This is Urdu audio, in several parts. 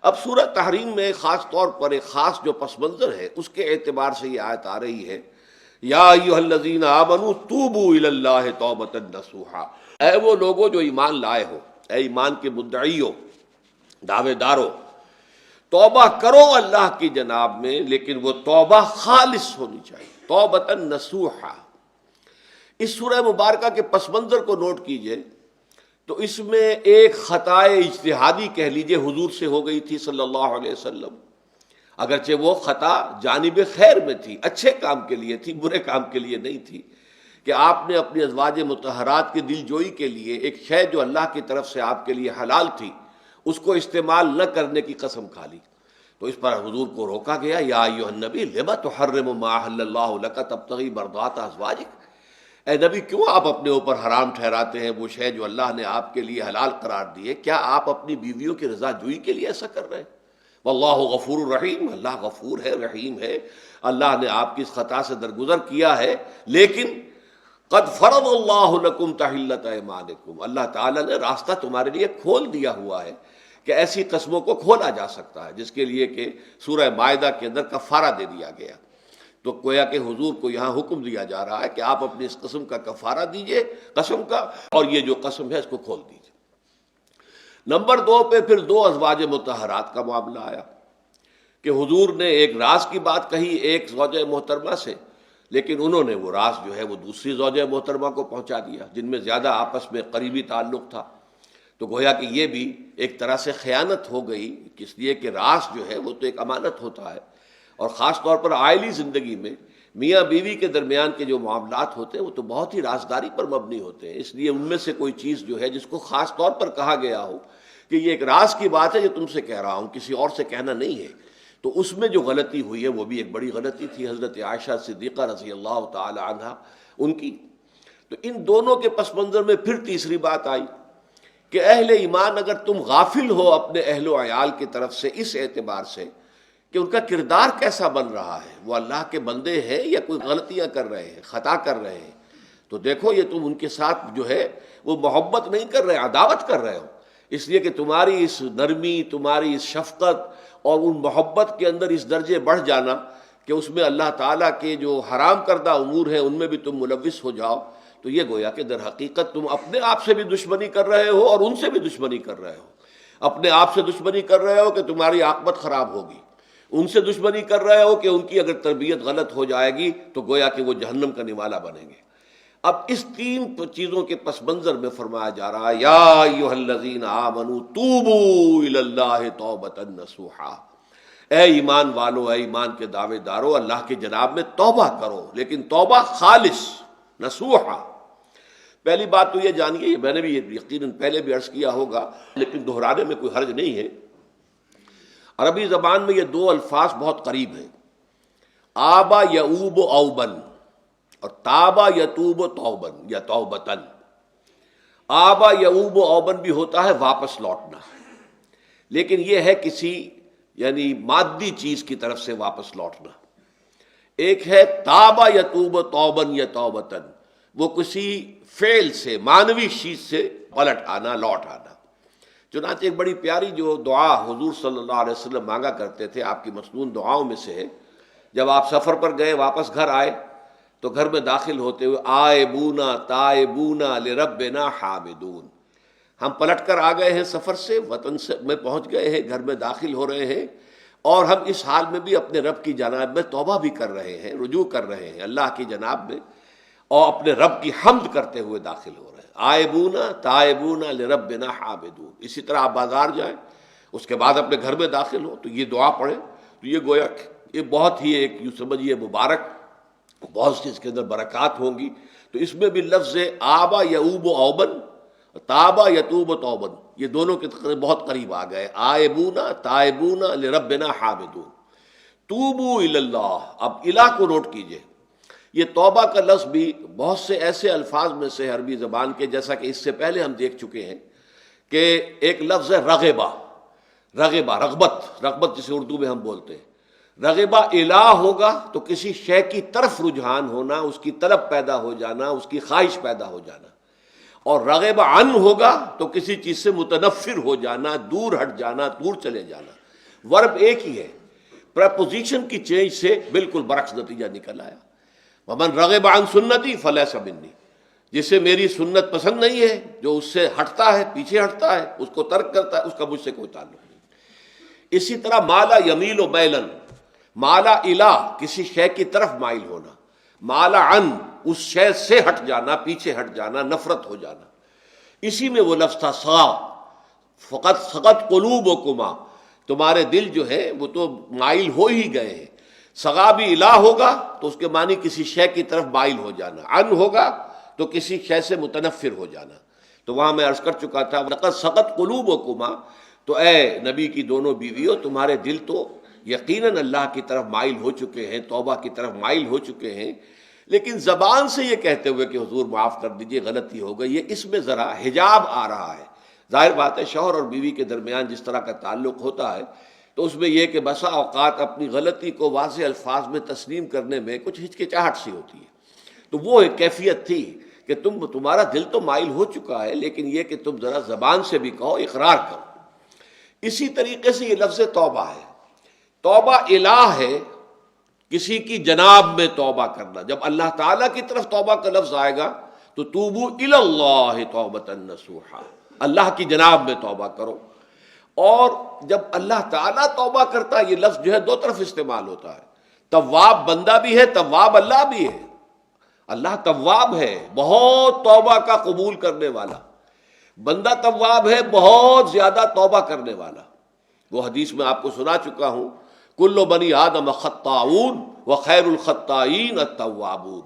اب سورہ تحریم میں خاص طور پر ایک خاص جو پس منظر ہے اس کے اعتبار سے یہ آیت آ رہی ہے، یا ایھا الذین آمنوا توبوا الی اللہ توبۃ نصوحا، اے وہ لوگوں جو ایمان لائے ہو، اے ایمان کے مدعیو، دعوے دارو، توبہ کرو اللہ کی جناب میں، لیکن وہ توبہ خالص ہونی چاہیے، توبۃ نصوحا۔ اس سورہ مبارکہ کے پس منظر کو نوٹ کیجئے تو اس میں ایک خطائے اجتہادی کہہ لیجئے حضور سے ہو گئی تھی صلی اللہ علیہ وسلم، اگرچہ وہ خطا جانب خیر میں تھی، اچھے کام کے لیے تھی، برے کام کے لیے نہیں تھی، کہ آپ نے اپنی ازواج مطہرات کی دل جوئی کے لیے ایک شے جو اللہ کی طرف سے آپ کے لیے حلال تھی اس کو استعمال نہ کرنے کی قسم کھا لی، تو اس پر حضور کو روکا گیا، یا ایھا النبی لم تحرم ما احل اللہ لک تبتغی مرضات ازواجک، اے نبی کیوں آپ اپنے اوپر حرام ٹھہراتے ہیں وہ شے جو اللہ نے آپ کے لیے حلال قرار دی ہے؟ کیا آپ اپنی بیویوں کی رضا جوئی کے لیے ایسا کر رہے ہیں؟ واللہ غفور الرحیم، اللہ غفور ہے، رحیم ہے، اللہ نے آپ کی اس خطا سے درگزر کیا ہے، لیکن قد فرض اللہ لکم تحلۃ ایمانکم، اللہ تعالیٰ نے راستہ تمہارے لیے کھول دیا ہوا ہے کہ ایسی قسموں کو کھولا جا سکتا ہے، جس کے لیے کہ سورہ مائدہ کے اندر کفارہ دے دیا گیا۔ تو گویا کہ حضور کو یہاں حکم دیا جا رہا ہے کہ آپ اپنی اس قسم کا کفارہ دیجئے، قسم کا، اور یہ جو قسم ہے اس کو کھول دیجئے۔ نمبر 2 پہ پھر 2 ازواج مطہرات کا معاملہ آیا کہ حضور نے ایک راز کی بات کہی ایک زوجہ محترمہ سے، لیکن انہوں نے وہ راز جو ہے وہ دوسری زوجہ محترمہ کو پہنچا دیا جن میں زیادہ آپس میں قریبی تعلق تھا، تو گویا کہ یہ بھی ایک طرح سے خیانت ہو گئی، اس لیے کہ راز جو ہے وہ تو ایک امانت ہوتا ہے، اور خاص طور پر عائلی زندگی میں میاں بیوی کے درمیان کے جو معاملات ہوتے ہیں وہ تو بہت ہی رازداری پر مبنی ہوتے ہیں، اس لیے ان میں سے کوئی چیز جو ہے جس کو خاص طور پر کہا گیا ہو کہ یہ ایک راز کی بات ہے جو تم سے کہہ رہا ہوں، کسی اور سے کہنا نہیں ہے، تو اس میں جو غلطی ہوئی ہے وہ بھی ایک بڑی غلطی تھی حضرت عائشہ صدیقہ رضی اللہ تعالی عنہا ان کی۔ تو ان دونوں کے پس منظر میں پھر تیسری بات آئی کہ اہل ایمان اگر تم غافل ہو اپنے اہل و عیال کی طرف سے اس اعتبار سے کہ ان کا کردار کیسا بن رہا ہے، وہ اللہ کے بندے ہیں یا کوئی غلطیاں کر رہے ہیں، خطا کر رہے ہیں، تو دیکھو یہ تم ان کے ساتھ جو ہے وہ محبت نہیں کر رہے، عداوت کر رہے ہو، اس لیے کہ تمہاری اس نرمی، تمہاری اس شفقت اور ان محبت کے اندر اس درجے بڑھ جانا کہ اس میں اللہ تعالیٰ کے جو حرام کردہ امور ہیں ان میں بھی تم ملوث ہو جاؤ، تو یہ گویا کہ در حقیقت تم اپنے آپ سے بھی دشمنی کر رہے ہو اور ان سے بھی دشمنی کر رہے ہو۔ اپنے آپ سے دشمنی کر رہے ہو کہ تمہاری عاقبت خراب ہوگی، ان سے دشمنی کر رہے ہو کہ ان کی اگر تربیت غلط ہو جائے گی تو گویا کہ وہ جہنم کا نوالا بنیں گے۔ اب اس 3 چیزوں کے پس منظر میں فرمایا جا رہا ہے، یا ایھا الذین آمنوا توبوا الی اللہ توبۃ نصوحا، اے ایمان والو، اے ایمان کے دعوے دارو، اللہ کی جناب میں توبہ کرو، لیکن توبہ خالص نصوحا۔ پہلی بات تو یہ جانیے، میں نے بھی یقیناً پہلے بھی عرض کیا ہوگا لیکن دہرانے میں کوئی حرج نہیں ہے، عربی زبان میں یہ 2 الفاظ بہت قریب ہیں، آبا یعوب اوبن اور تابا یتوب توبن یا توبتن۔ آبا یعوب اوبن بھی ہوتا ہے واپس لوٹنا، لیکن یہ ہے کسی یعنی مادی چیز کی طرف سے واپس لوٹنا۔ ایک ہے تابا یتوب توبن یا توبتن، وہ کسی فعل سے، معنوی چیز سے پلٹ آنا، لوٹ آنا۔ چنانچہ ایک بڑی پیاری جو دعا حضور صلی اللہ علیہ وسلم مانگا کرتے تھے، آپ کی مسنون دعاؤں میں سے ہے، جب آپ سفر پر گئے واپس گھر آئے تو گھر میں داخل ہوتے ہوئے آئبونا تائبونا لربنا حامدون، ہم پلٹ کر آ گئے ہیں سفر سے، وطن سے میں پہنچ گئے ہیں، گھر میں داخل ہو رہے ہیں، اور ہم اس حال میں بھی اپنے رب کی جناب میں توبہ بھی کر رہے ہیں، رجوع کر رہے ہیں اللہ کی جناب میں، اور اپنے رب کی حمد کرتے ہوئے داخل ہو رہے ہیں۔ آئبونا تائبونا لربنا حامدون۔ اسی طرح آپ بازار جائیں، اس کے بعد اپنے گھر میں داخل ہو تو یہ دعا پڑھیں، تو یہ گویا یہ بہت ہی ایک یوں سمجھیے مبارک، بہت سی اس کے اندر برکات ہوں گی۔ تو اس میں بھی لفظ آبا یعوب اوبن، تابا یتوب توبن، یہ دونوں کے بہت قریب آ گئے، آئبونا تائبونا لربنا حامدون۔ توبو الی اللہ، اب الہ کو نوٹ کیجئے، یہ توبہ کا لفظ بھی بہت سے ایسے الفاظ میں سے عربی زبان کے، جیسا کہ اس سے پہلے ہم دیکھ چکے ہیں کہ ایک لفظ ہے رغبہ، رغبہ رغبت جسے اردو میں ہم بولتے ہیں، رغبہ الہ ہوگا تو کسی شے کی طرف رجحان ہونا، اس کی طلب پیدا ہو جانا، اس کی خواہش پیدا ہو جانا، اور رغب عن ہوگا تو کسی چیز سے متنفر ہو جانا، دور ہٹ جانا، دور چلے جانا۔ ورب ایک ہی ہے، پریپوزیشن کی چینج سے بالکل برعکس نتیجہ نکل آیا۔ ومن رغب عن سنتی فلیس منی، جسے میری سنت پسند نہیں ہے، جو اس سے ہٹتا ہے، پیچھے ہٹتا ہے، اس کو ترک کرتا ہے، اس کا مجھ سے کوئی تعلق نہیں۔ اسی طرح مالا یمیل و میلن، مالا الہ کسی شے کی طرف مائل ہونا، مالا عن اس شے سے ہٹ جانا، پیچھے ہٹ جانا، نفرت ہو جانا، اسی میں وہ لفظ تھا سا، فقط سقط قلوبکما، تمہارے دل جو ہے وہ تو مائل ہو ہی گئے ہیں۔ سغا بھی الہ ہوگا تو اس کے معنی کسی شے کی طرف مائل ہو جانا، عن ہوگا تو کسی شے سے متنفر ہو جانا۔ تو وہاں میں عرض کر چکا تھا لقد سقط قلوبکما، تو اے نبی کی دونوں بیویوں تمہارے دل تو یقیناً اللہ کی طرف مائل ہو چکے ہیں، توبہ کی طرف مائل ہو چکے ہیں، لیکن زبان سے یہ کہتے ہوئے کہ حضور معاف کر دیجئے غلطی ہو گئی، یہ اس میں ذرا حجاب آ رہا ہے۔ ظاہر بات ہے شوہر اور بیوی کے درمیان جس طرح کا تعلق ہوتا ہے تو اس میں یہ کہ بسا اوقات اپنی غلطی کو واضح الفاظ میں تسلیم کرنے میں کچھ ہچکچاہٹ سی ہوتی ہے، تو وہ ایک کیفیت تھی کہ تمہارا دل تو مائل ہو چکا ہے، لیکن یہ کہ تم ذرا زبان سے بھی کہو، اقرار کرو۔ اسی طریقے سے یہ لفظ توبہ ہے، توبہ الہ ہے، کسی کی جناب میں توبہ کرنا۔ جب اللہ تعالیٰ کی طرف توبہ کا لفظ آئے گا تو توبو الی اللہ توبۃ نصوحا، اللہ کی جناب میں توبہ کرو۔ اور جب اللہ تعالیٰ توبہ کرتا ہے، یہ لفظ جو ہے دو طرف استعمال ہوتا ہے، تواب بندہ بھی ہے، تواب اللہ بھی ہے۔ اللہ تواب ہے، بہت توبہ کا قبول کرنے والا، بندہ تواب ہے، بہت زیادہ توبہ کرنے والا۔ وہ حدیث میں آپ کو سنا چکا ہوں، کل بنی آدم خطاؤون وخیر الخطائین التوابون،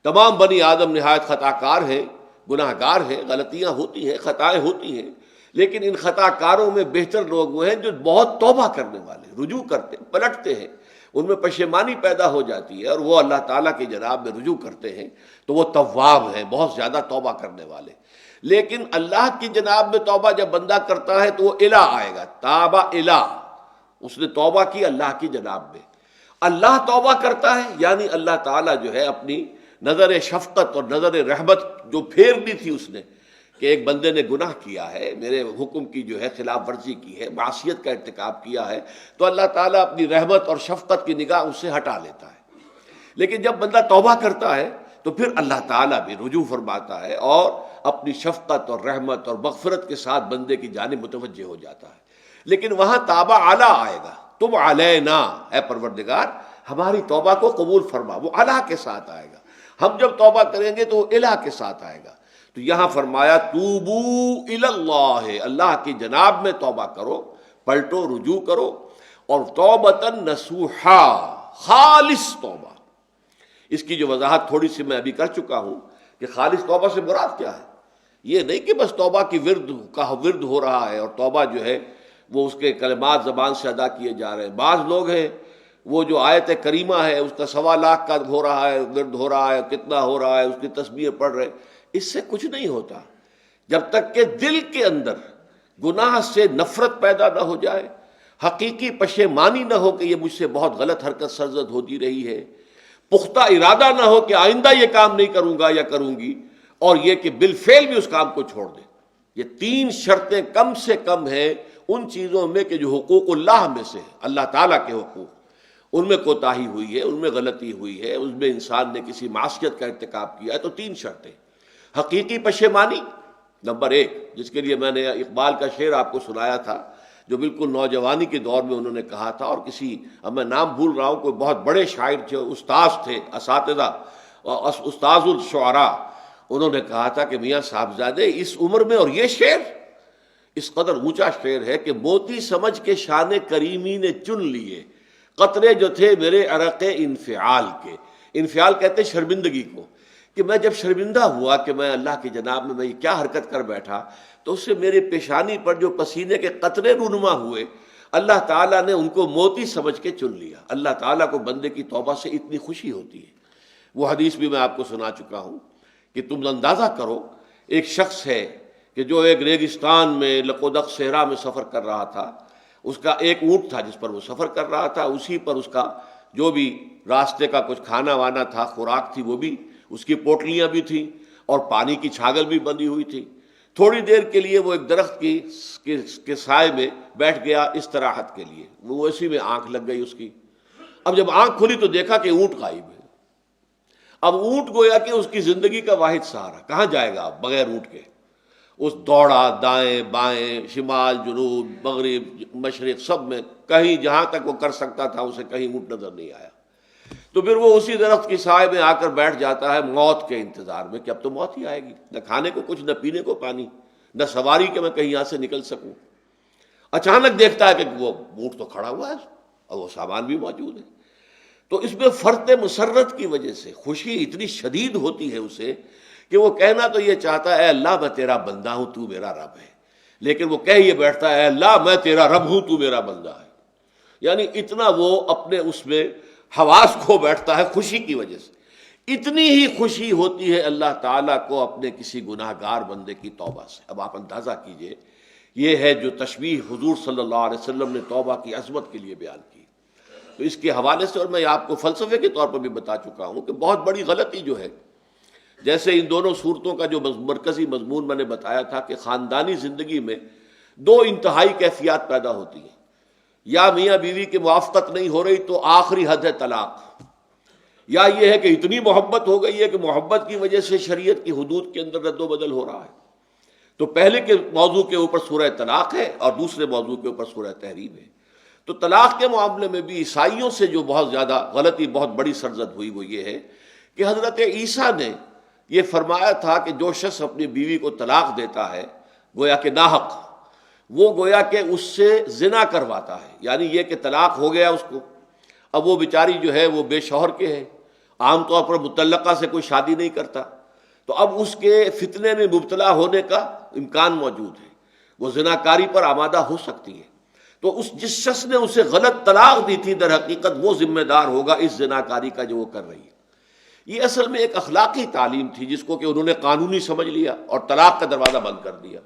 تمام بنی آدم نہایت خطا کار ہیں، گناہ گار ہیں، غلطیاں ہوتی ہیں، خطائیں ہوتی ہیں، لیکن ان خطا کاروں میں بہتر لوگ وہ ہیں جو بہت توبہ کرنے والے، رجوع کرتے، پلٹتے ہیں، ان میں پشیمانی پیدا ہو جاتی ہے اور وہ اللہ تعالیٰ کی جناب میں رجوع کرتے ہیں، تو وہ تواب ہیں، بہت زیادہ توبہ کرنے والے۔ لیکن اللہ کی جناب میں توبہ جب بندہ کرتا ہے تو وہ الہ آئے گا، تابہ الہ، اس نے توبہ کی اللہ کی جناب میں۔ اللہ توبہ کرتا ہے یعنی اللہ تعالیٰ جو ہے اپنی نظر شفقت اور نظر رحمت جو پھیرنی تھی اس نے، کہ ایک بندے نے گناہ کیا ہے، میرے حکم کی جو ہے خلاف ورزی کی ہے، معصیت کا ارتکاب کیا ہے، تو اللہ تعالیٰ اپنی رحمت اور شفقت کی نگاہ اس سے ہٹا لیتا ہے۔ لیکن جب بندہ توبہ کرتا ہے تو پھر اللہ تعالیٰ بھی رجوع فرماتا ہے اور اپنی شفقت اور رحمت اور مغفرت کے ساتھ بندے کی جانب متوجہ ہو جاتا ہے۔ لیکن وہاں تابہ اعلیٰ آئے گا، تم علینا، اے پروردگار ہماری توبہ کو قبول فرما، وہ الہ کے ساتھ آئے گا۔ ہم جب توبہ کریں گے تو وہ الہ کے ساتھ آئے گا۔ تو یہاں فرمایا توبو الی اللہ، اللہ کی جناب میں توبہ کرو، پلٹو، رجوع کرو، اور توبۃ نصوحا، خالص توبہ۔ اس کی جو وضاحت تھوڑی سی میں ابھی کر چکا ہوں کہ خالص توبہ سے مراد کیا ہے۔ یہ نہیں کہ بس توبہ کی ورد ہو رہا ہے اور توبہ جو ہے وہ اس کے کلمات زبان سے ادا کیے جا رہے ہیں۔ بعض لوگ ہیں وہ جو آیت کریمہ ہے اس کا 1.25 لاکھ کا ہو رہا ہے، ورد ہو رہا ہے، کتنا ہو رہا ہے، اس کی تسبیح پڑھ رہے، اس سے کچھ نہیں ہوتا جب تک کہ دل کے اندر گناہ سے نفرت پیدا نہ ہو جائے، حقیقی پشیمانی نہ ہو کہ یہ مجھ سے بہت غلط حرکت سرزد ہوتی رہی ہے، پختہ ارادہ نہ ہو کہ آئندہ یہ کام نہیں کروں گا یا کروں گی، اور یہ کہ بالفعل بھی اس کام کو چھوڑ دے۔ یہ 3 شرطیں کم سے کم ہیں ان چیزوں میں کہ جو حقوق اللہ میں سے اللہ تعالیٰ کے حقوق، ان میں کوتاہی ہوئی ہے، ان میں غلطی ہوئی ہے، اس میں انسان نے کسی معصیت کا ارتکاب کیا ہے، تو 3 شرطیں۔ حقیقی پشیمانی نمبر 1، جس کے لیے میں نے اقبال کا شعر آپ کو سنایا تھا، جو بالکل نوجوانی کے دور میں انہوں نے کہا تھا، اور کسی، اب میں نام بھول رہا ہوں، کوئی بہت بڑے شاعر تھے، استاذ تھے، اساتذہ، استاذ الشعراء، انہوں نے کہا تھا کہ میاں صاحبزادے اس عمر میں اور یہ شعر، اس قدر اونچا شعر ہے کہ موتی سمجھ کے شان کریمی نے چن لیے قطرے جو تھے میرے عرق انفعال کے۔ انفعال کہتے ہیں شرمندگی کو، کہ میں جب شرمندہ ہوا کہ میں اللہ کی جناب میں یہ کیا حرکت کر بیٹھا، تو اس سے میرے پیشانی پر جو پسینے کے قطرے رونما ہوئے، اللہ تعالیٰ نے ان کو موتی سمجھ کے چن لیا۔ اللہ تعالیٰ کو بندے کی توبہ سے اتنی خوشی ہوتی ہے۔ وہ حدیث بھی میں آپ کو سنا چکا ہوں کہ تم اندازہ کرو، ایک شخص ہے کہ جو ایک ریگستان میں لقودق صحرا میں سفر کر رہا تھا، اس کا ایک اونٹ تھا جس پر وہ سفر کر رہا تھا، اسی پر اس کا جو بھی راستے کا کچھ کھانا وانا تھا، خوراک تھی، وہ بھی، اس کی پوٹلیاں بھی تھیں اور پانی کی چھاگل بھی بندھی ہوئی تھی۔ تھوڑی دیر کے لیے وہ ایک درخت کے سائے میں بیٹھ گیا استراحت کے لیے، وہ اسی میں آنکھ لگ گئی اس کی۔ اب جب آنکھ کھلی تو دیکھا کہ اونٹ غائب ہے۔ اب اونٹ گویا کہ اس کی زندگی کا واحد سہارا، کہاں جائے گا اب بغیر اونٹ کے؟ اس دوڑا دائیں بائیں، شمال جنوب مغرب مشرق، سب میں کہیں جہاں تک وہ کر سکتا تھا اسے کہیں اونٹ نظر نہیں آیا۔ تو پھر وہ اسی درخت کی سائے میں آ کر بیٹھ جاتا ہے موت کے انتظار میں کہ اب تو موت ہی آئے گی، نہ کھانے کو کچھ، نہ پینے کو پانی، نہ سواری کہ میں کہیں یہاں سے نکل سکوں۔ اچانک دیکھتا ہے کہ وہ اونٹ تو کھڑا ہوا ہے اور وہ سامان بھی موجود ہے۔ تو اس میں فرط مسرت کی وجہ سے خوشی اتنی شدید ہوتی ہے اسے کہ وہ کہنا تو یہ چاہتا ہے اے اللہ میں تیرا بندہ ہوں تو میرا رب ہے، لیکن وہ کہہ یہ بیٹھتا ہے اے اللہ میں تیرا رب ہوں تو میرا بندہ ہے۔ یعنی اتنا وہ اپنے اس میں حواس کھو بیٹھتا ہے خوشی کی وجہ سے۔ اتنی ہی خوشی ہوتی ہے اللہ تعالیٰ کو اپنے کسی گناہ گار بندے کی توبہ سے۔ اب آپ اندازہ کیجئے، یہ ہے جو تشبیہ حضور صلی اللہ علیہ وسلم نے توبہ کی عظمت کے لیے بیان کی۔ تو اس کے حوالے سے، اور میں آپ کو فلسفے کے طور پر بھی بتا چکا ہوں کہ بہت بڑی غلطی جو ہے، جیسے ان دونوں صورتوں کا جو مرکزی مضمون میں نے بتایا تھا کہ خاندانی زندگی میں دو انتہائی کیفیات پیدا ہوتی ہیں، یا میاں بیوی کی موافقت نہیں ہو رہی تو آخری حد ہے طلاق، یا یہ ہے کہ اتنی محبت ہو گئی ہے کہ محبت کی وجہ سے شریعت کی حدود کے اندر رد و بدل ہو رہا ہے۔ تو پہلے کے موضوع کے اوپر سورہ طلاق ہے اور دوسرے موضوع کے اوپر سورہ تحریم ہے۔ تو طلاق کے معاملے میں بھی عیسائیوں سے جو بہت زیادہ غلطی، بہت بڑی سرزد ہوئی، وہ یہ ہے کہ حضرت عیسیٰ نے یہ فرمایا تھا کہ جو شخص اپنی بیوی کو طلاق دیتا ہے گویا کہ ناحق، وہ گویا کہ اس سے زنا کرواتا ہے۔ یعنی یہ کہ طلاق ہو گیا اس کو، اب وہ بیچاری جو ہے وہ بے شوہر کے ہے، عام طور پر مطلقہ سے کوئی شادی نہیں کرتا، تو اب اس کے فتنے میں مبتلا ہونے کا امکان موجود ہے، وہ زناکاری پر آمادہ ہو سکتی ہے۔ تو جس شخص نے اسے غلط طلاق دی تھی در حقیقت وہ ذمہ دار ہوگا اس زناکاری کا جو وہ کر رہی ہے۔ یہ اصل میں ایک اخلاقی تعلیم تھی جس کو کہ انہوں نے قانونی سمجھ لیا اور طلاق کا دروازہ بند کر دیا،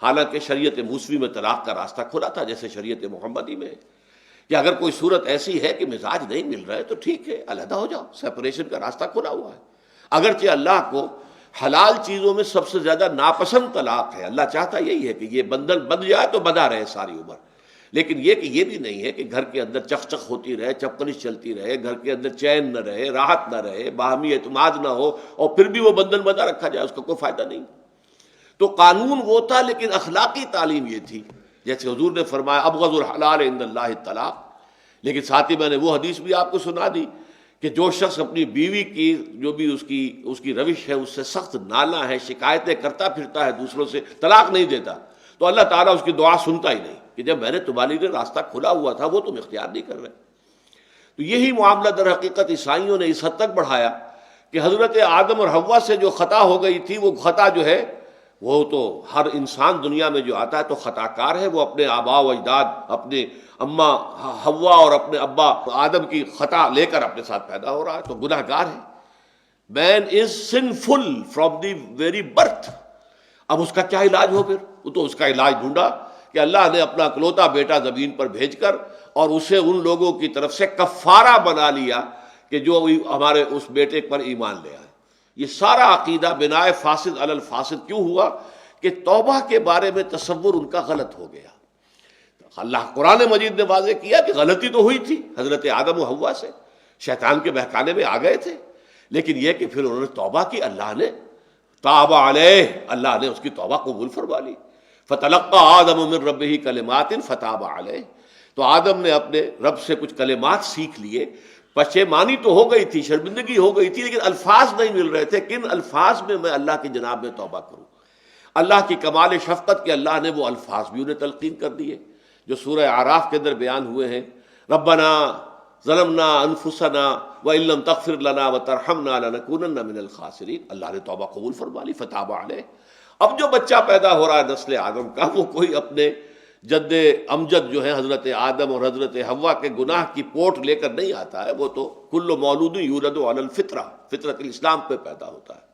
حالانکہ شریعت موسوی میں طلاق کا راستہ کھلا تھا، جیسے شریعت محمدی میں کہ اگر کوئی صورت ایسی ہے کہ مزاج نہیں مل رہا ہے تو ٹھیک ہے، علیحدہ ہو جاؤ، سیپریشن کا راستہ کھلا ہوا ہے۔ اگرچہ اللہ کو حلال چیزوں میں سب سے زیادہ ناپسند طلاق ہے، اللہ چاہتا یہی ہے کہ یہ بندھن بندھ جائے تو بندھا رہے ساری عمر، لیکن یہ کہ یہ بھی نہیں ہے کہ گھر کے اندر چخ چخ ہوتی رہے، چپکنش چلتی رہے، گھر کے اندر چین نہ رہے، راحت نہ رہے، باہمی اعتماد نہ ہو اور پھر بھی وہ بندھن بندھا رکھا جائے، اس کا کوئی فائدہ نہیں۔ تو قانون وہ تھا لیکن اخلاقی تعلیم یہ تھی، جیسے حضور نے فرمایا ابغض الحلال عند اللہ الطلاق، لیکن ساتھ ہی میں نے وہ حدیث بھی آپ کو سنا دی کہ جو شخص اپنی بیوی کی جو بھی اس کی روش ہے اس سے سخت نالاں ہے، شکایتیں کرتا پھرتا ہے دوسروں سے، طلاق نہیں دیتا، تو اللہ تعالیٰ اس کی دعا سنتا ہی نہیں کہ جب میں نے تمہارے لیے راستہ کھلا ہوا تھا وہ تم اختیار نہیں کر رہے۔ تو یہی معاملہ در حقیقت عیسائیوں نے اس حد تک بڑھایا کہ حضرت آدم اور حوا سے جو خطا ہو گئی تھی، وہ خطا جو ہے وہ تو ہر انسان دنیا میں جو آتا ہے تو خطا کار ہے، وہ اپنے آباء و اجداد، اپنے اماں حوا اور اپنے ابا آدم کی خطا لے کر اپنے ساتھ پیدا ہو رہا ہے، تو گناہ گار ہے۔ Man is sinful from the very birth. اب اس کا کیا علاج ہو؟ پھر وہ تو اس کا علاج ڈھونڈا کہ اللہ نے اپنا اکلوتا بیٹا زمین پر بھیج کر اور اسے ان لوگوں کی طرف سے کفارہ بنا لیا کہ جو ہمارے اس بیٹے پر ایمان لے آئے۔ یہ سارا عقیدہ بناء فاسد علی الفاسد کیوں ہوا؟ کہ توبہ کے بارے میں تصور ان کا غلط ہو گیا۔ اللہ قرآن مجید نے واضح کیا کہ غلطی تو ہوئی تھی حضرت آدم و حوا سے، شیطان کے بہکانے میں آ گئے تھے، لیکن یہ کہ پھر انہوں نے توبہ کی، اللہ نے تاب علیہ، اللہ نے اس کی توبہ قبول فرما لی۔ فتلقى آدم من ربہ کلمات فتاب علیہ، تو آدم نے اپنے رب سے کچھ کلمات سیکھ لیے، پشیمانی تو ہو گئی تھی، شرمندگی ہو گئی تھی، لیکن الفاظ نہیں مل رہے تھے، کن الفاظ میں میں اللہ کی جناب میں توبہ کروں۔ اللہ کی کمال شفقت کے اللہ نے وہ الفاظ بھی انہیں تلقین کر دیے جو سورہ اعراف کے اندر بیان ہوئے ہیں، ربنا ظلمنا انفسنا وان لم تغفر لنا وترحمنا لنکونن من الخاسرین۔ اللہ نے توبہ قبول فرما لی، فتاب علیہ۔ اب جو بچہ پیدا ہو رہا ہے نسل آدم کا، وہ کوئی اپنے جد امجد جو ہے حضرت آدم اور حضرت حوا کے گناہ کی پوٹ لے کر نہیں آتا ہے، وہ تو کل مولود یولد علی الفطرہ، فطرت الاسلام پہ پیدا ہوتا ہے۔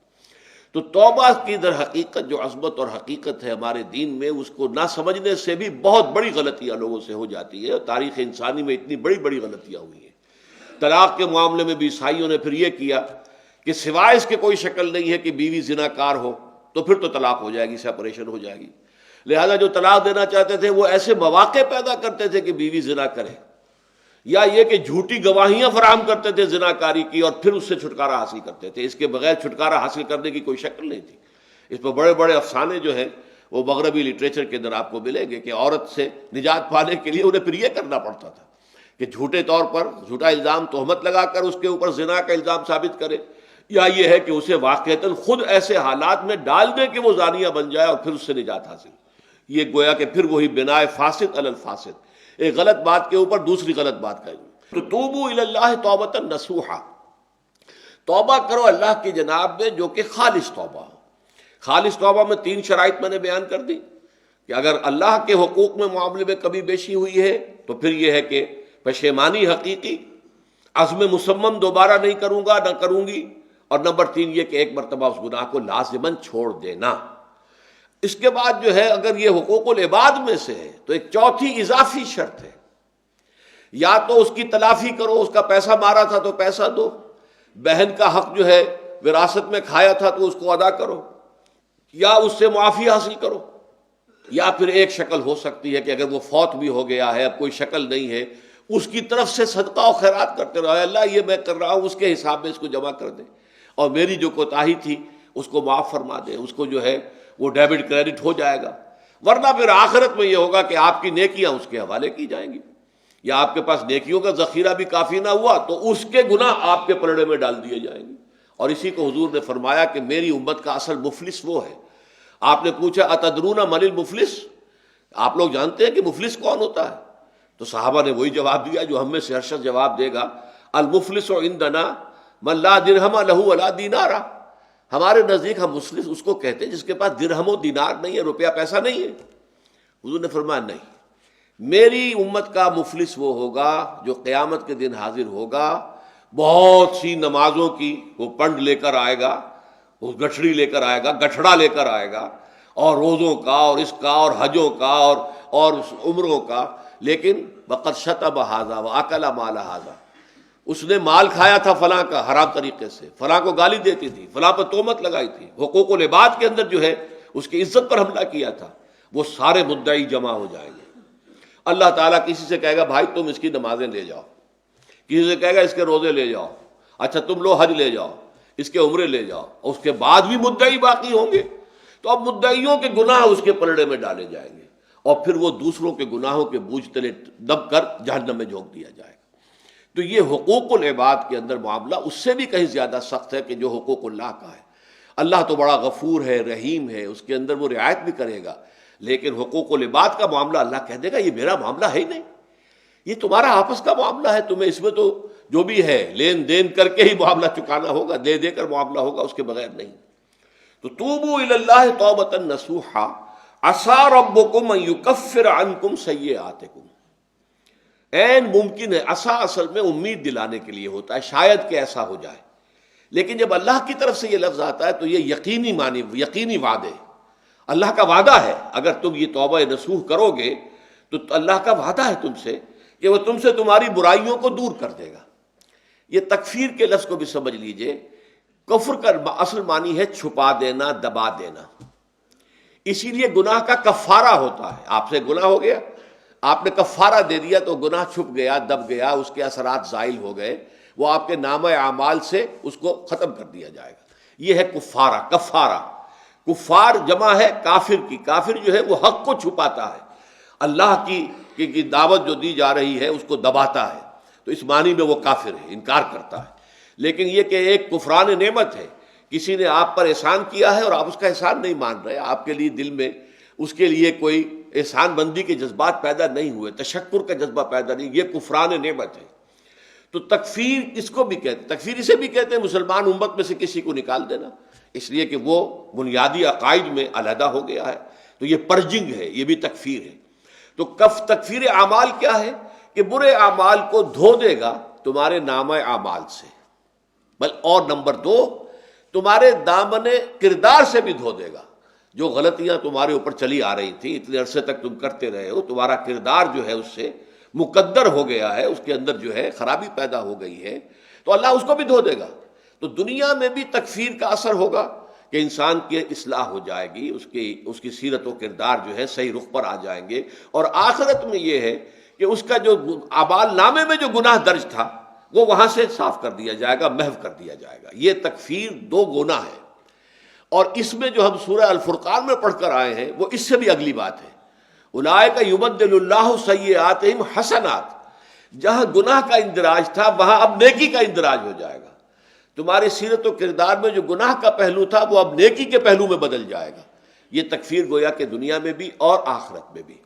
تو توبہ کی در حقیقت جو عظمت اور حقیقت ہے ہمارے دین میں، اس کو نہ سمجھنے سے بھی بہت بڑی غلطیاں لوگوں سے ہو جاتی ہے، اور تاریخ انسانی میں اتنی بڑی بڑی غلطیاں ہوئی ہیں۔ طلاق کے معاملے میں بھی عیسائیوں نے پھر یہ کیا کہ سوائے اس کے کوئی شکل نہیں ہے کہ بیوی زنا کار ہو، تو پھر تو طلاق ہو جائے گی، سیپریشن ہو جائے گی۔ لہذا جو طلاق دینا چاہتے تھے وہ ایسے مواقع پیدا کرتے تھے کہ بیوی زنا کرے، یا یہ کہ جھوٹی گواہیاں فراہم کرتے تھے زنا کاری کی اور پھر اس سے چھٹکارا حاصل کرتے تھے۔ اس کے بغیر چھٹکارا حاصل کرنے کی کوئی شکل نہیں تھی۔ اس پر بڑے بڑے افسانے جو ہیں وہ مغربی لٹریچر کے اندر آپ کو ملیں گے کہ عورت سے نجات پانے کے لیے انہیں پھر یہ کرنا پڑتا تھا کہ جھوٹے طور پر جھوٹا الزام تہمت لگا کر اس کے اوپر زنا کا الزام ثابت کرے، یا یہ ہے کہ اسے واقعتاً خود ایسے حالات میں ڈال دے کہ وہ زانیہ بن جائے اور پھر اس سے نجات حاصل۔ یہ گویا کہ پھر وہی بناء فاسد علی الفاسد، ایک غلط بات کے اوپر دوسری غلط بات کہی۔ تو توبوا الی اللہ توبۃ نصوحا، توبہ کرو اللہ کی جناب میں جو کہ خالص توبہ ہو۔ خالص توبہ میں 3 شرائط میں نے بیان کر دی کہ اگر اللہ کے حقوق میں معاملے میں کبھی بیشی ہوئی ہے تو پھر یہ ہے کہ پشیمانی حقیقی، عزم مصمم دوبارہ نہیں کروں گا، نہ کروں گی، اور نمبر 3 یہ کہ ایک مرتبہ اس گناہ کو لازماً چھوڑ دینا۔ اس کے بعد جو ہے اگر یہ حقوق العباد میں سے ہے تو ایک چوتھی اضافی شرط ہے، یا تو اس کی تلافی کرو، اس کا پیسہ مارا تھا تو پیسہ دو، بہن کا حق جو ہے وراثت میں کھایا تھا تو اس کو ادا کرو، یا اس سے معافی حاصل کرو، یا پھر ایک شکل ہو سکتی ہے کہ اگر وہ فوت بھی ہو گیا ہے، اب کوئی شکل نہیں ہے، اس کی طرف سے صدقہ و خیرات کرتے رہو، اللہ یہ میں کر رہا ہوں اس کے حساب میں اس کو جمع کر دیں، اور میری جو کوتاہی تھی اس کو معاف فرما دیں، اس کو جو ہے وہ ڈیبٹ کریڈٹ ہو جائے گا، ورنہ پھر آخرت میں یہ ہوگا کہ آپ کی نیکیاں اس کے حوالے کی جائیں گی، یا آپ کے پاس نیکیوں کا ذخیرہ بھی کافی نہ ہوا تو اس کے گناہ آپ کے پلڑے میں ڈال دیے جائیں گے۔ اور اسی کو حضور نے فرمایا کہ میری امت کا اصل مفلس وہ ہے۔ آپ نے پوچھا اتدرون من المفلس، آپ لوگ جانتے ہیں کہ مفلس کون ہوتا ہے؟ تو صحابہ نے وہی جواب دیا جو ہم میں سے ہر شخص جواب دے گا، المفلس عندنا من لا درہم لہ ولا دینار، ہمارے نزدیک ہم مفلس اس کو کہتے ہیں جس کے پاس درہم و دینار نہیں ہے، روپیہ پیسہ نہیں ہے۔ حضور نے فرمایا نہیں، میری امت کا مفلس وہ ہوگا جو قیامت کے دن حاضر ہوگا، بہت سی نمازوں کی وہ پنڈ لے کر آئے گا، وہ گٹھڑی لے کر آئے گا، گٹھڑا لے کر آئے گا، اور روزوں کا اور اس کا اور حجوں کا اور عمروں کا، لیکن وقد شتم ھذا واکل مال ھذا، اس نے مال کھایا تھا فلاں کا حرام طریقے سے، فلاں کو گالی دیتی تھی، فلاں پر تہمت لگائی تھی، حقوق العباد کے اندر جو ہے اس کی عزت پر حملہ کیا تھا، وہ سارے مدعی جمع ہو جائیں گے۔ اللہ تعالیٰ کسی سے کہے گا بھائی تم اس کی نمازیں لے جاؤ، کسی سے کہے گا اس کے روزے لے جاؤ، اچھا تم لو حج لے جاؤ، اس کے عمرے لے جاؤ، اور اس کے بعد بھی مدعی باقی ہوں گے، تو اب مدعیوں کے گناہ اس کے پلڑے میں ڈالے جائیں گے، اور پھر وہ دوسروں کے گناہوں کے بوجھ تلے دب کر جہنم میں جھونک دیا جائے گا۔ تو یہ حقوق العباد کے اندر معاملہ اس سے بھی کہیں زیادہ سخت ہے کہ جو حقوق اللہ کا ہے۔ اللہ تو بڑا غفور ہے، رحیم ہے، اس کے اندر وہ رعایت بھی کرے گا، لیکن حقوق العباد کا معاملہ اللہ کہہ دے گا یہ میرا معاملہ ہے ہی نہیں، یہ تمہارا آپس کا معاملہ ہے، تمہیں اس میں تو جو بھی ہے لین دین کر کے ہی معاملہ چکانا ہوگا، دے دے کر معاملہ ہوگا، اس کے بغیر نہیں۔ تو توبوا الی اللہ توبۃ نصوحا عسیٰ ربکم ان یکفر عنکم سیئاتکم، عین ممکن ہے، عسیٰ اصل میں امید دلانے کے لیے ہوتا ہے، شاید کہ ایسا ہو جائے، لیکن جب اللہ کی طرف سے یہ لفظ آتا ہے تو یہ یقینی معنی، یقینی وعدے، اللہ کا وعدہ ہے، اگر تم یہ توبہ نصوح کرو گے تو اللہ کا وعدہ ہے تم سے کہ وہ تم سے تمہاری برائیوں کو دور کر دے گا۔ یہ تکفیر کے لفظ کو بھی سمجھ لیجئے، کفر کا اصل معنی ہے چھپا دینا، دبا دینا، اسی لیے گناہ کا کفارہ ہوتا ہے۔ آپ سے گناہ ہو گیا، آپ نے کفارہ دے دیا تو گناہ چھپ گیا، دب گیا، اس کے اثرات زائل ہو گئے، وہ آپ کے نامہ اعمال سے اس کو ختم کر دیا جائے گا۔ یہ ہے کفارہ، کفارہ۔ کفار جمع ہے کافر کی، کافر جو ہے وہ حق کو چھپاتا ہے، اللہ کی دعوت جو دی جا رہی ہے اس کو دباتا ہے، تو اس معنی میں وہ کافر ہے، انکار کرتا ہے۔ لیکن یہ کہ ایک کفران نعمت ہے، کسی نے آپ پر احسان کیا ہے اور آپ اس کا احسان نہیں مان رہے، آپ کے لیے دل میں اس کے لیے کوئی احسان بندی کے جذبات پیدا نہیں ہوئے، تشکر کا جذبہ پیدا نہیں، یہ کفران نعمت ہے۔ تو تکفیر اس کو بھی کہتے ہیں، تکفیر اسے بھی کہتے ہیں مسلمان امت میں سے کسی کو نکال دینا، اس لیے کہ وہ بنیادی عقائد میں علیحدہ ہو گیا ہے، تو یہ پرجنگ ہے، یہ بھی تکفیر ہے۔ تو تکفیر اعمال کیا ہے کہ برے اعمال کو دھو دے گا تمہارے نامہ اعمال سے، اور نمبر 2 تمہارے دامن کردار سے بھی دھو دے گا، جو غلطیاں تمہارے اوپر چلی آ رہی تھی، اتنے عرصے تک تم کرتے رہے ہو، تمہارا کردار جو ہے اس سے مقدر ہو گیا ہے، اس کے اندر جو ہے خرابی پیدا ہو گئی ہے، تو اللہ اس کو بھی دھو دے گا۔ تو دنیا میں بھی تکفیر کا اثر ہوگا کہ انسان کی اصلاح ہو جائے گی، اس کی سیرت و کردار جو ہے صحیح رخ پر آ جائیں گے، اور آخرت میں یہ ہے کہ اس کا جو اعمال نامے میں جو گناہ درج تھا وہ وہاں سے صاف کر دیا جائے گا، محو کر دیا جائے گا۔ یہ تکفیر دو گناہ ہے، اور اس میں جو ہم سورہ الفرقان میں پڑھ کر آئے ہیں وہ اس سے بھی اگلی بات ہے۔ اولئک یبدل اللہ سیئاتہم حسنات، جہاں گناہ کا اندراج تھا وہاں اب نیکی کا اندراج ہو جائے گا۔ تمہاری سیرت و کردار میں جو گناہ کا پہلو تھا وہ اب نیکی کے پہلو میں بدل جائے گا۔ یہ تکفیر گویا کہ دنیا میں بھی اور آخرت میں بھی۔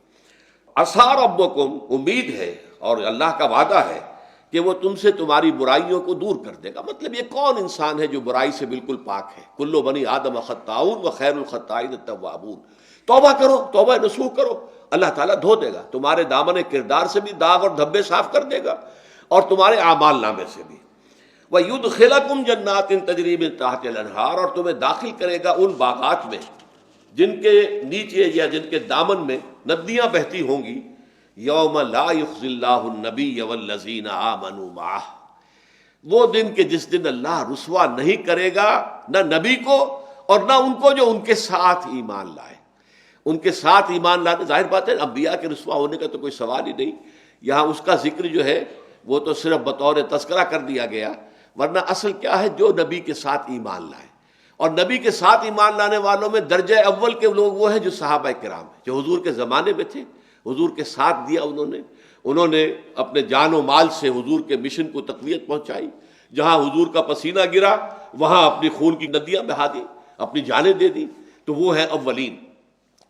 عسیٰ ربکم، امید ہے اور اللہ کا وعدہ ہے کہ وہ تم سے تمہاری برائیوں کو دور کر دے گا۔ مطلب یہ کون انسان ہے جو برائی سے بالکل پاک ہے؟ کل بنی آدم خطاؤن و خیر الخطائین التوابون۔ توبہ کرو، توبہ نصوح کرو، اللہ تعالیٰ دھو دے گا، تمہارے دامن کردار سے بھی داغ اور دھبے صاف کر دے گا، اور تمہارے اعمال نامے سے بھی۔ وَيُدْخِلَكُمْ جَنَّاتٍ تَجْرِي مِن تَحْتِهَا الْأَنْهَارُ، اور تمہیں داخل کرے گا ان باغات میں جن کے نیچے یا جن کے دامن میں ندیاں بہتی ہوں گی۔ یوم لا یخزی اللہ النبی والذین آمنوا معہ، وہ دن کہ جس دن اللہ رسوا نہیں کرے گا نہ نبی کو اور نہ ان کو جو ان کے ساتھ ایمان لائے۔ ان کے ساتھ ایمان لانے، ظاہر بات ہے انبیاء کے رسوا ہونے کا تو کوئی سوال ہی نہیں، یہاں اس کا ذکر جو ہے وہ تو صرف بطور تذکرہ کر دیا گیا، ورنہ اصل کیا ہے؟ جو نبی کے ساتھ ایمان لائے۔ اور نبی کے ساتھ ایمان لانے والوں میں درجہ اول کے لوگ وہ ہیں جو صحابہ کرام ہیں، جو حضور کے زمانے میں تھے، حضور کے ساتھ دیا انہوں نے اپنے جان و مال سے حضور کے مشن کو تقویت پہنچائی، جہاں حضور کا پسینہ گرا وہاں اپنی خون کی ندیاں بہا دی، اپنی جانیں دے دی، تو وہ ہیں اولین۔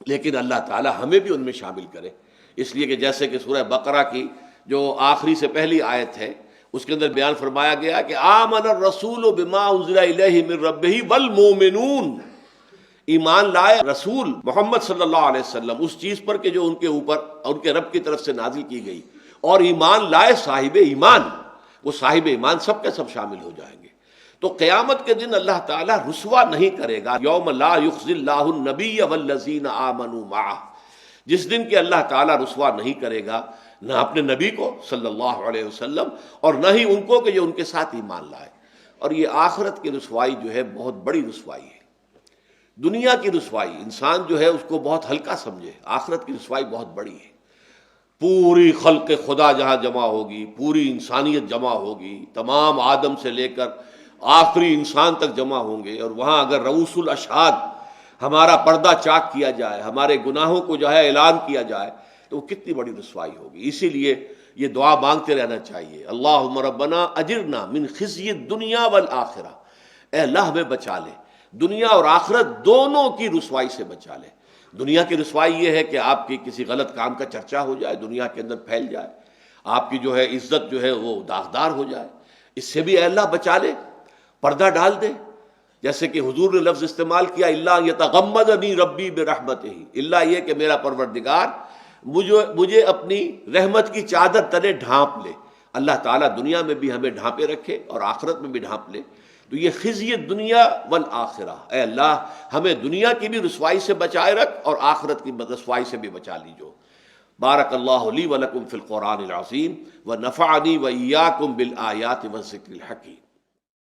لیکن اللہ تعالی ہمیں بھی ان میں شامل کرے، اس لیے کہ جیسے کہ سورہ بقرہ کی جو آخری سے پہلی آیت ہے اس کے اندر بیان فرمایا گیا کہ آمن الرسول بما انزل الیہ من ربہ والمؤمنون، ایمان لائے رسول محمد صلی اللہ علیہ وسلم اس چیز پر کہ جو ان کے اوپر ان کے رب کی طرف سے نازل کی گئی، اور ایمان لائے صاحب ایمان، وہ صاحب ایمان سب کے سب شامل ہو جائیں گے۔ تو قیامت کے دن اللہ تعالیٰ رسوا نہیں کرے گا، یوم لا یخزی اللہ النبی والذین آمنوا معہ، جس دن کہ اللہ تعالیٰ رسوا نہیں کرے گا نہ اپنے نبی کو صلی اللہ علیہ وسلم اور نہ ہی ان کو کہ جو ان کے ساتھ ایمان لائے۔ اور یہ آخرت کی رسوائی جو ہے بہت بڑی رسوائی ہے۔ دنیا کی رسوائی انسان جو ہے اس کو بہت ہلکا سمجھے، آخرت کی رسوائی بہت بڑی ہے۔ پوری خلق خدا جہاں جمع ہوگی، پوری انسانیت جمع ہوگی، تمام آدم سے لے کر آخری انسان تک جمع ہوں گے، اور وہاں اگر رؤوس الاشہاد ہمارا پردہ چاک کیا جائے، ہمارے گناہوں کو جو ہے اعلان کیا جائے، تو وہ کتنی بڑی رسوائی ہوگی۔ اسی لیے یہ دعا مانگتے رہنا چاہیے، اللہم ربنا اجرنا من خزی الدنیا والآخرہ، اے اللہ ہمیں بچا لے، دنیا اور آخرت دونوں کی رسوائی سے بچا لے۔ دنیا کی رسوائی یہ ہے کہ آپ کی کسی غلط کام کا چرچا ہو جائے، دنیا کے اندر پھیل جائے، آپ کی جو ہے عزت جو ہے وہ داغدار ہو جائے، اس سے بھی اے اللہ بچا لے، پردہ ڈال دے۔ جیسے کہ حضور نے لفظ استعمال کیا اللہ یتغمدنی ربی برحمتہ، اللہ یہ کہ میرا پروردگار مجھے اپنی رحمت کی چادر تلے ڈھانپ لے۔ اللہ تعالیٰ دنیا میں بھی ہمیں ڈھانپے رکھے اور آخرت میں بھی ڈھانپ لے۔ تو یہ خزی دنیا والآخرہ، اے اللہ ہمیں دنیا کی بھی رسوائی سے بچائے رکھ اور آخرت کی رسوائی سے بھی بچا لیجو۔ بارک اللہ لی ولکم فی القرآن العظیم ونفعنی وإیاکم بالآیات والذکر الحکیم۔